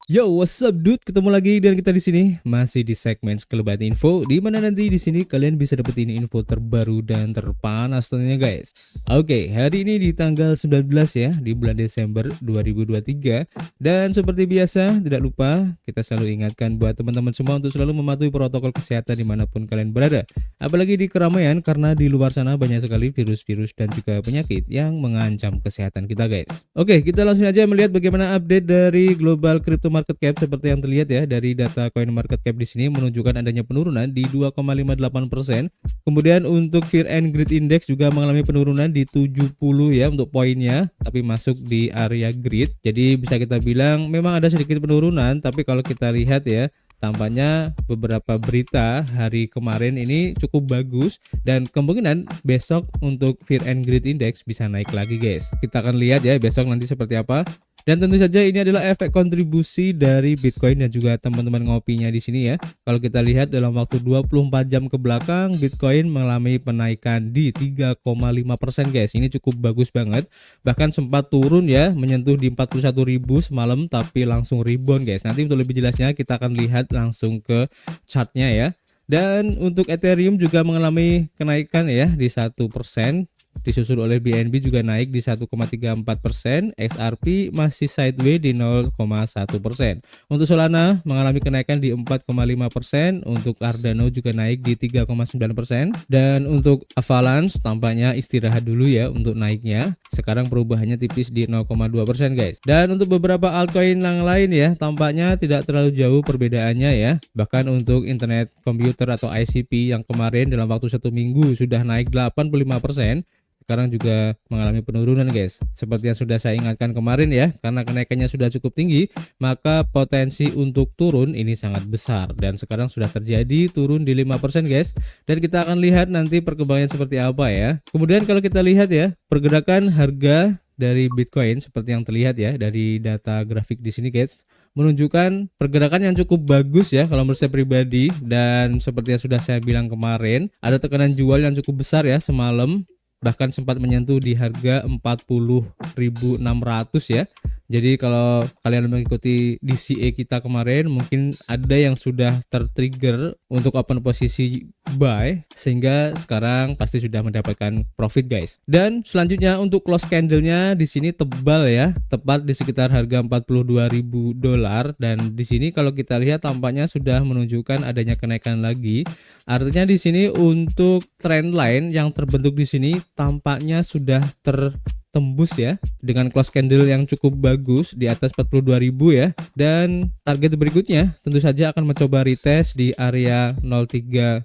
Yo, what's up, dude? Ketemu lagi dan kita di sini masih di segmen Sekelebat Info, di mana nanti di sini kalian bisa dapetin info terbaru dan terpanas tentunya, guys. Oke, hari ini di tanggal 19 ya, di bulan Desember 2023. Dan seperti biasa, tidak lupa kita selalu ingatkan buat teman-teman semua untuk selalu mematuhi protokol kesehatan dimanapun kalian berada. Apalagi di keramaian, karena di luar sana banyak sekali virus-virus dan juga penyakit yang mengancam kesehatan kita, guys. Oke, kita langsung aja melihat bagaimana update dari global crypto market cap. Seperti yang terlihat ya dari data coin market cap di sini menunjukkan adanya penurunan di 2,58%. Kemudian untuk Fear and Greed Index juga mengalami penurunan di 70 ya untuk poinnya, tapi masuk di area greed. Jadi bisa kita bilang memang ada sedikit penurunan, tapi kalau kita lihat ya, tampaknya beberapa berita hari kemarin ini cukup bagus dan kemungkinan besok untuk Fear and Greed Index bisa naik lagi, guys. Kita akan lihat ya besok nanti seperti apa. Dan tentu saja ini adalah efek kontribusi dari Bitcoin dan juga teman-teman ngopinya di sini ya. Kalau kita lihat dalam waktu 24 jam ke belakang, Bitcoin mengalami penaikan di 3,5%, guys. Ini cukup bagus banget. Bahkan sempat turun ya, menyentuh di 41.000 semalam tapi langsung rebound, guys. Nanti untuk lebih jelasnya kita akan lihat langsung ke chartnya ya. Dan untuk Ethereum juga mengalami kenaikan ya di 1%. Disusul oleh BNB juga naik di 1,34%, XRP masih sideways di 0,1%. Untuk Solana mengalami kenaikan di 4,5%, untuk Cardano juga naik di 3,9%, dan untuk Avalanche tampaknya istirahat dulu ya untuk naiknya. Sekarang perubahannya tipis di 0,2%, guys. Dan untuk beberapa altcoin yang lain ya, tampaknya tidak terlalu jauh perbedaannya ya. Bahkan untuk internet komputer atau ICP yang kemarin dalam waktu 1 minggu sudah naik 85%. Sekarang juga mengalami penurunan, guys. Seperti yang sudah saya ingatkan kemarin ya, karena kenaikannya sudah cukup tinggi, maka potensi untuk turun ini sangat besar. Dan sekarang sudah terjadi turun di 5%, guys. Dan kita akan lihat nanti perkembangannya seperti apa ya. Kemudian kalau kita lihat ya, pergerakan harga dari Bitcoin seperti yang terlihat ya dari data grafik di sini, guys, menunjukkan pergerakan yang cukup bagus ya kalau menurut saya pribadi. Dan seperti yang sudah saya bilang kemarin, ada tekanan jual yang cukup besar ya semalam, bahkan sempat menyentuh di harga 40.600 ya. Jadi kalau kalian mengikuti DCA kita kemarin, mungkin ada yang sudah tertrigger untuk open posisi buy, sehingga sekarang pasti sudah mendapatkan profit, guys. Dan selanjutnya untuk close candlenya di sini tebal ya, tepat di sekitar harga $42.000. Dan di sini kalau kita lihat tampaknya sudah menunjukkan adanya kenaikan lagi. Artinya di sini untuk trend line yang terbentuk di sini tampaknya sudah tembus ya dengan close candle yang cukup bagus di atas 42.000 ya. Dan target berikutnya tentu saja akan mencoba retest di area 0382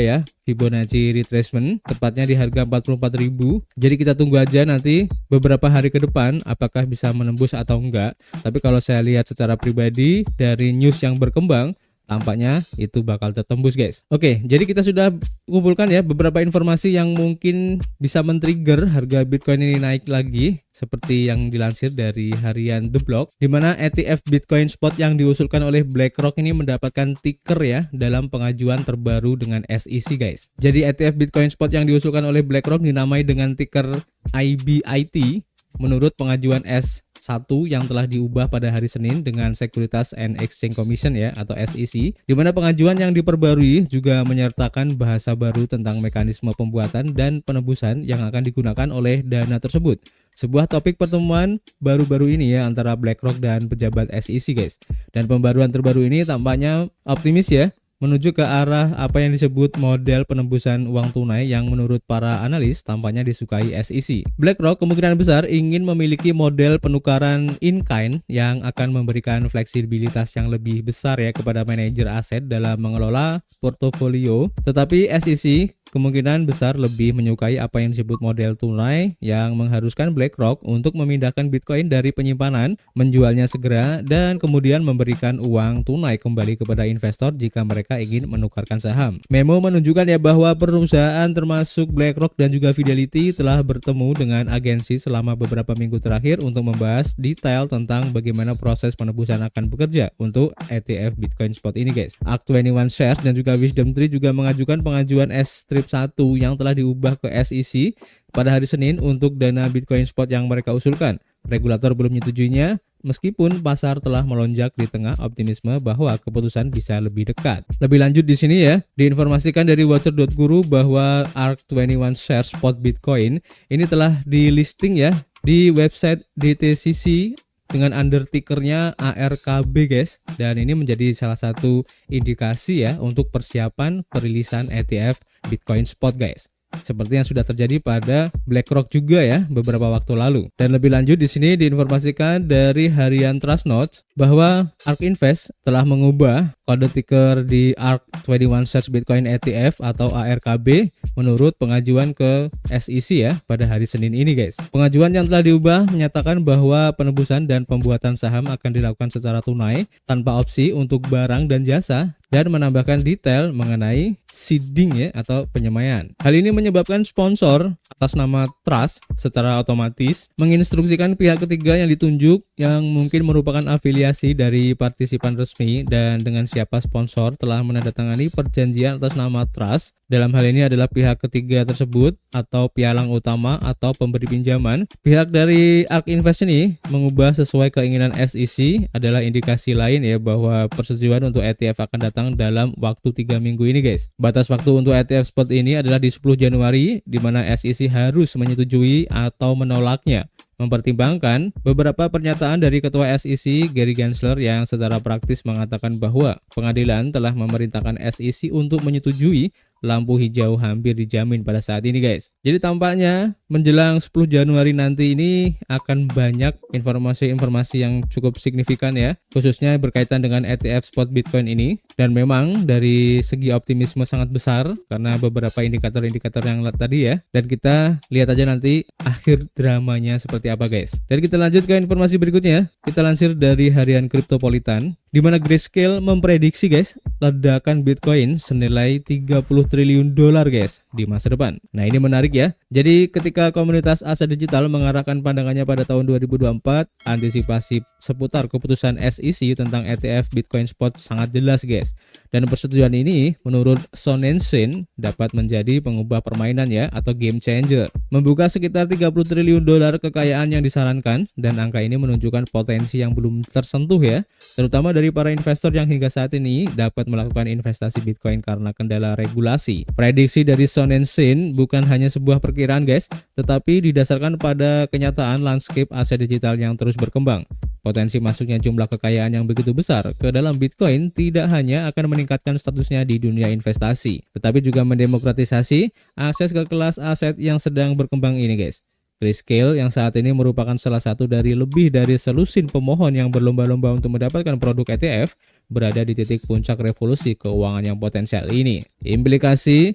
ya, Fibonacci retracement, tepatnya di harga 44.000. Jadi kita tunggu aja nanti beberapa hari ke depan apakah bisa menembus atau enggak. Tapi kalau saya lihat secara pribadi dari news yang berkembang, tampaknya itu bakal tertembus, guys. Oke, jadi kita sudah kumpulkan ya beberapa informasi yang mungkin bisa men-trigger harga Bitcoin ini naik lagi, seperti yang dilansir dari harian The Block, di mana ETF Bitcoin Spot yang diusulkan oleh BlackRock ini mendapatkan ticker ya dalam pengajuan terbaru dengan SEC, guys. Jadi ETF Bitcoin Spot yang diusulkan oleh BlackRock dinamai dengan ticker IBIT menurut pengajuan S1 yang telah diubah pada hari Senin dengan Securities and Exchange Commission ya atau SEC, di mana pengajuan yang diperbarui juga menyertakan bahasa baru tentang mekanisme pembuatan dan penebusan yang akan digunakan oleh dana tersebut. Sebuah topik pertemuan baru-baru ini ya antara BlackRock dan pejabat SEC, guys. Dan pembaruan terbaru ini tampaknya optimis ya, menuju ke arah apa yang disebut model penembusan uang tunai yang menurut para analis tampaknya disukai SEC. BlackRock kemungkinan besar ingin memiliki model penukaran in-kind yang akan memberikan fleksibilitas yang lebih besar ya kepada manajer aset dalam mengelola portofolio. Tetapi SEC kemungkinan besar lebih menyukai apa yang disebut model tunai yang mengharuskan BlackRock untuk memindahkan Bitcoin dari penyimpanan, menjualnya segera, dan kemudian memberikan uang tunai kembali kepada investor jika mereka ingin menukarkan saham. Memo menunjukkan ya bahwa perusahaan termasuk BlackRock dan juga Fidelity telah bertemu dengan agensi selama beberapa minggu terakhir untuk membahas detail tentang bagaimana proses penebusan akan bekerja untuk ETF Bitcoin Spot ini, guys. Arc21 Shares dan juga Wisdom Tree juga mengajukan pengajuan S-Strip 1 yang telah diubah ke SEC pada hari Senin untuk dana Bitcoin Spot yang mereka usulkan. Regulator belum menyetujuinya, meskipun pasar telah melonjak di tengah optimisme bahwa keputusan bisa lebih dekat. Lebih lanjut di sini ya, diinformasikan dari Watcher.guru bahwa ARK21 share spot Bitcoin ini telah di listing ya di website DTCC dengan under tickernya ARKB guys, dan ini menjadi salah satu indikasi ya untuk persiapan perilisan ETF Bitcoin Spot guys. Seperti yang sudah terjadi pada BlackRock juga ya beberapa waktu lalu. Dan lebih lanjut di sini diinformasikan dari harian Trustnotes bahwa ARK Invest telah mengubah kode ticker di ARK21 Search Bitcoin ETF atau ARKB menurut pengajuan ke SEC ya pada hari Senin ini guys. Pengajuan yang telah diubah menyatakan bahwa penebusan dan pembuatan saham akan dilakukan secara tunai tanpa opsi untuk barang dan jasa, dan menambahkan detail mengenai seeding ya atau penyemaian. Hal ini menyebabkan sponsor atas nama Trust secara otomatis menginstruksikan pihak ketiga yang ditunjuk yang mungkin merupakan afiliasi dari partisipan resmi dan dengan siapa sponsor telah menandatangani perjanjian atas nama Trust. Dalam hal ini adalah pihak ketiga tersebut atau pialang utama atau pemberi pinjaman. Pihak dari ARK Invest ini mengubah sesuai keinginan SEC adalah indikasi lain ya bahwa persetujuan untuk ETF akan datang dalam waktu 3 minggu ini guys. Batas waktu untuk ETF spot ini adalah di 10 Januari di mana SEC harus menyetujui atau menolaknya, mempertimbangkan beberapa pernyataan dari Ketua SEC Gary Gensler yang secara praktis mengatakan bahwa pengadilan telah memerintahkan SEC untuk menyetujui. Lampu hijau hampir dijamin pada saat ini guys. Jadi tampaknya menjelang 10 Januari nanti ini akan banyak informasi-informasi yang cukup signifikan ya, khususnya berkaitan dengan ETF spot Bitcoin ini. Dan memang dari segi optimisme sangat besar karena beberapa indikator-indikator yang tadi ya. Dan kita lihat aja nanti akhir dramanya seperti apa guys. Dan kita lanjut ke informasi berikutnya. Kita lansir dari harian Cryptopolitan di mana Grayscale memprediksi guys ledakan Bitcoin senilai 30 triliun dolar guys di masa depan. Nah, ini menarik ya. Jadi ketika komunitas aset digital mengarahkan pandangannya pada tahun 2024, antisipasi seputar keputusan SEC tentang ETF Bitcoin Spot sangat jelas guys. Dan persetujuan ini menurut Sonenshin dapat menjadi pengubah permainan ya atau game changer. Membuka sekitar 30 triliun dolar kekayaan yang disarankan, dan angka ini menunjukkan potensi yang belum tersentuh ya, terutama dari para investor yang hingga saat ini dapat melakukan investasi Bitcoin karena kendala regulasi. Prediksi dari Sonenshin bukan hanya sebuah perkiraan guys, tetapi didasarkan pada kenyataan landscape aset digital yang terus berkembang. Potensi masuknya jumlah kekayaan yang begitu besar ke dalam Bitcoin tidak hanya akan meningkatkan statusnya di dunia investasi, tetapi juga mendemokratisasi akses ke kelas aset yang sedang berkembang ini guys. Grayscale yang saat ini merupakan salah satu dari lebih dari selusin pemohon yang berlomba-lomba untuk mendapatkan produk ETF berada di titik puncak revolusi keuangan yang potensial ini. Implikasi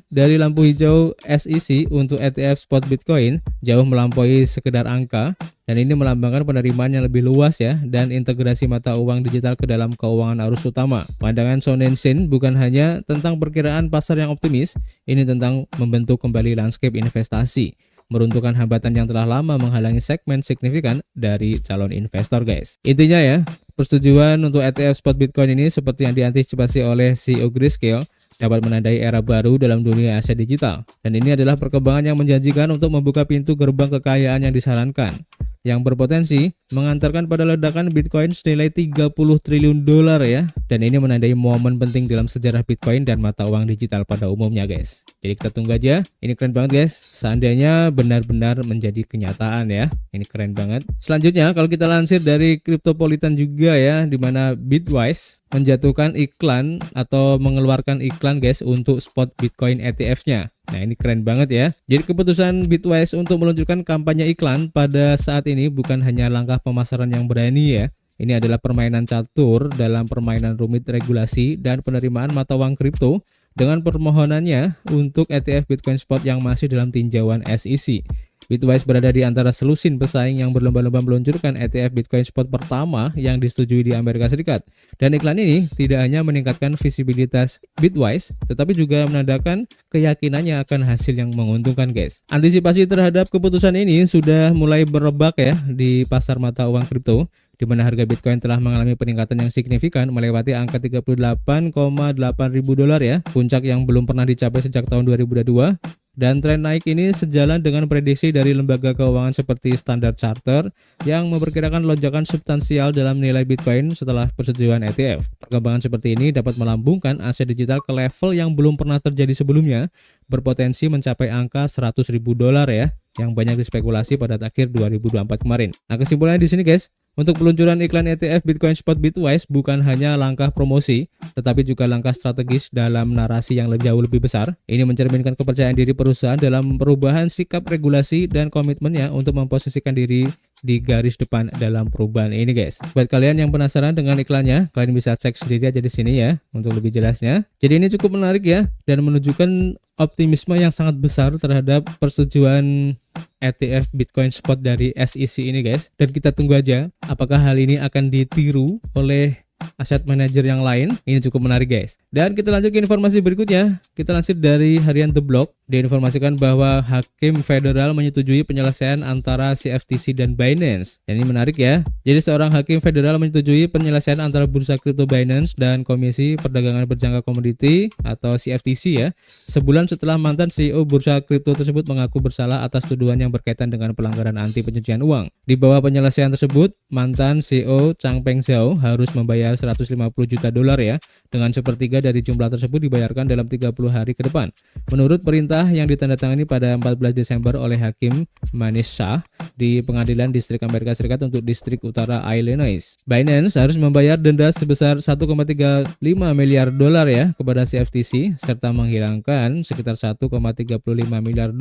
dari lampu hijau SEC untuk ETF spot Bitcoin jauh melampaui sekedar angka, dan ini melambangkan penerimaan yang lebih luas ya dan integrasi mata uang digital ke dalam keuangan arus utama. Pandangan Sonenshin bukan hanya tentang perkiraan pasar yang optimis, ini tentang membentuk kembali landscape investasi, meruntuhkan hambatan yang telah lama menghalangi segmen signifikan dari calon investor guys. Intinya ya, persetujuan untuk ETF spot Bitcoin ini seperti yang diantisipasi oleh CEO Grayscale dapat menandai era baru dalam dunia aset digital. Dan ini adalah perkembangan yang menjanjikan untuk membuka pintu gerbang kekayaan yang disarankan, yang berpotensi mengantarkan pada ledakan Bitcoin senilai 30 triliun dolar ya. Dan ini menandai momen penting dalam sejarah Bitcoin dan mata uang digital pada umumnya guys. Jadi kita tunggu aja. Ini keren banget guys. Seandainya benar-benar menjadi kenyataan ya. Ini keren banget. Selanjutnya kalau kita lansir dari Cryptopolitan juga ya, di mana Bitwise menjatuhkan iklan atau mengeluarkan iklan guys untuk spot Bitcoin ETF-nya. Nah, ini keren banget ya. Jadi keputusan Bitwise untuk meluncurkan kampanye iklan pada saat ini bukan hanya langkah pemasaran yang berani ya. Ini adalah permainan catur dalam permainan rumit regulasi dan penerimaan mata uang kripto dengan permohonannya untuk ETF Bitcoin Spot yang masih dalam tinjauan SEC. Bitwise berada di antara selusin pesaing yang berlomba-lomba meluncurkan ETF Bitcoin Spot pertama yang disetujui di Amerika Serikat. Dan iklan ini tidak hanya meningkatkan visibilitas Bitwise, tetapi juga menandakan keyakinannya akan hasil yang menguntungkan guys. Antisipasi terhadap keputusan ini sudah mulai berebak ya di pasar mata uang kripto, di mana harga Bitcoin telah mengalami peningkatan yang signifikan melewati angka 38,8 ribu dolar ya, puncak yang belum pernah dicapai sejak tahun 2022. Dan tren naik ini sejalan dengan prediksi dari lembaga keuangan seperti Standard Chartered yang memperkirakan lonjakan substansial dalam nilai Bitcoin setelah persetujuan ETF. Perkembangan seperti ini dapat melambungkan aset digital ke level yang belum pernah terjadi sebelumnya, berpotensi mencapai angka $100.000 ya, yang banyak dispekulasi pada akhir 2024 kemarin. Nah, kesimpulannya di sini guys, untuk peluncuran iklan ETF Bitcoin Spot Bitwise bukan hanya langkah promosi, tetapi juga langkah strategis dalam narasi yang jauh lebih besar. Ini mencerminkan kepercayaan diri perusahaan dalam perubahan sikap regulasi dan komitmennya untuk memposisikan diri di garis depan dalam perubahan ini guys. Buat kalian yang penasaran dengan iklannya, kalian bisa cek sendiri aja di sini ya untuk lebih jelasnya. Jadi ini cukup menarik ya dan menunjukkan optimisme yang sangat besar terhadap persetujuan ETF Bitcoin Spot dari SEC ini guys. Dan kita tunggu aja apakah hal ini akan ditiru oleh aset manager yang lain. Ini cukup menarik guys. Dan kita lanjut ke informasi berikutnya. Kita lansir dari harian The Block. Diinformasikan bahwa Hakim Federal menyetujui penyelesaian antara CFTC dan Binance. Dan ini menarik ya. Jadi seorang Hakim Federal menyetujui penyelesaian antara bursa kripto Binance dan Komisi Perdagangan Berjangka Komoditi atau CFTC ya. Sebulan setelah mantan CEO bursa kripto tersebut mengaku bersalah atas tuduhan yang berkaitan dengan pelanggaran anti pencucian uang. Di bawah penyelesaian tersebut, mantan CEO Changpeng Zhao harus membayar $150 juta ya. Dengan sepertiga dari jumlah tersebut dibayarkan dalam 30 hari ke depan. Menurut perintah yang ditandatangani pada 14 Desember oleh Hakim Manish Shah di Pengadilan Distrik Amerika Serikat untuk Distrik Utara Illinois. Binance harus membayar denda sebesar $1,35 miliar ya kepada CFTC serta menghilangkan sekitar $1,35 miliar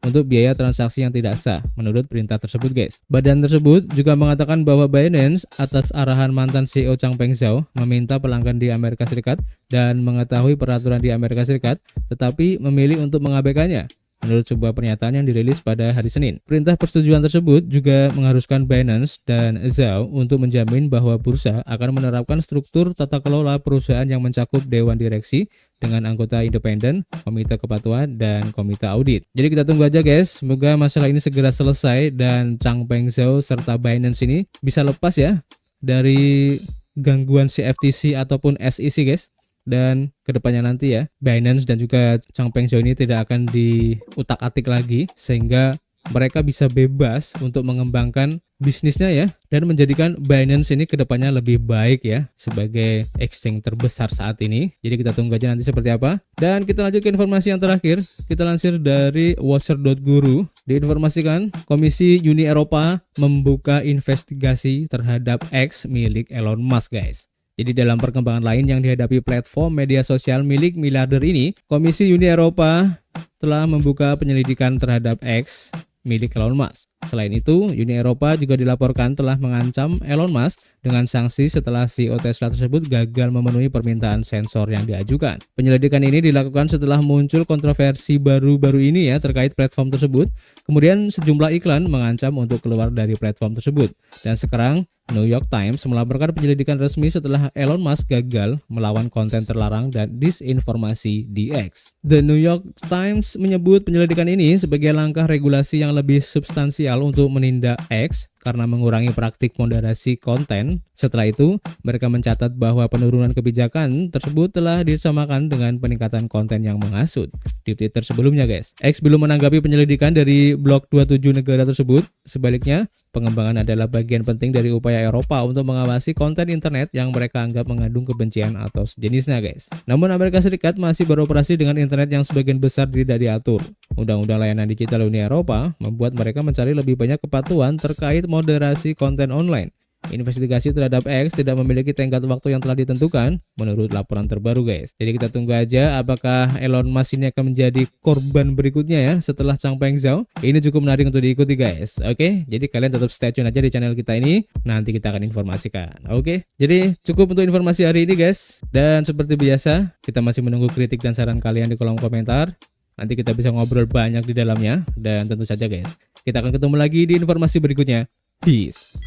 untuk biaya transaksi yang tidak sah menurut perintah tersebut guys. Badan tersebut juga mengatakan bahwa Binance atas arahan mantan CEO Changpeng Zhao meminta pelanggan di Amerika Serikat dan mengetahui peraturan di Amerika Serikat tetapi memilih untuk mengabaikannya. Menurut sebuah pernyataan yang dirilis pada hari Senin. Perintah persetujuan tersebut juga mengharuskan Binance dan Zhao untuk menjamin bahwa bursa akan menerapkan struktur tata kelola perusahaan yang mencakup dewan direksi dengan anggota independen, komite kepatuhan, dan komite audit. Jadi kita tunggu aja guys, semoga masalah ini segera selesai dan Changpeng Zhao serta Binance ini bisa lepas ya dari gangguan CFTC ataupun SEC guys. Dan kedepannya nanti ya Binance dan juga Changpeng Zhao ini tidak akan diutak-atik lagi sehingga mereka bisa bebas untuk mengembangkan bisnisnya ya dan menjadikan Binance ini kedepannya lebih baik ya sebagai exchange terbesar saat ini. Jadi kita tunggu aja nanti seperti apa. Dan kita lanjut ke informasi yang terakhir. Kita lansir dari Watcher.guru. Diinformasikan Komisi Uni Eropa membuka investigasi terhadap X milik Elon Musk guys. Jadi dalam perkembangan lain yang dihadapi platform media sosial milik miliarder ini, Komisi Uni Eropa telah membuka penyelidikan terhadap X milik Elon Musk. Selain itu, Uni Eropa juga dilaporkan telah mengancam Elon Musk dengan sanksi setelah CEO Tesla tersebut gagal memenuhi permintaan sensor yang diajukan. Penyelidikan ini dilakukan setelah muncul kontroversi baru-baru ini ya terkait platform tersebut. Kemudian sejumlah iklan mengancam untuk keluar dari platform tersebut. Dan sekarang New York Times melaporkan penyelidikan resmi setelah Elon Musk gagal melawan konten terlarang dan disinformasi di X. The New York Times menyebut penyelidikan ini sebagai langkah regulasi yang lebih substansial untuk menindak X karena mengurangi praktik moderasi konten. Setelah itu, mereka mencatat bahwa penurunan kebijakan tersebut telah disamakan dengan peningkatan konten yang menghasut. Di Twitter sebelumnya guys, X belum menanggapi penyelidikan dari blok 27 negara tersebut. Sebaliknya, pengembangan adalah bagian penting dari upaya Eropa untuk mengawasi konten internet yang mereka anggap mengandung kebencian atau sejenisnya guys. Namun Amerika Serikat masih beroperasi dengan internet yang sebagian besar tidak diatur. Undang-undang layanan digital Uni Eropa membuat mereka mencari lebih banyak kepatuhan terkait moderasi konten online. Investigasi terhadap X tidak memiliki tenggat waktu yang telah ditentukan menurut laporan terbaru guys. Jadi kita tunggu aja apakah Elon Musk ini akan menjadi korban berikutnya ya setelah Changpeng Zhao. Ini cukup menarik untuk diikuti guys. Oke, jadi kalian tetap stay tune aja di channel kita ini. Nanti kita akan informasikan. Oke, jadi cukup untuk informasi hari ini guys. Dan seperti biasa, kita masih menunggu kritik dan saran kalian di kolom komentar. Nanti kita bisa ngobrol banyak di dalamnya. Dan tentu saja guys, kita akan ketemu lagi di informasi berikutnya. Peace.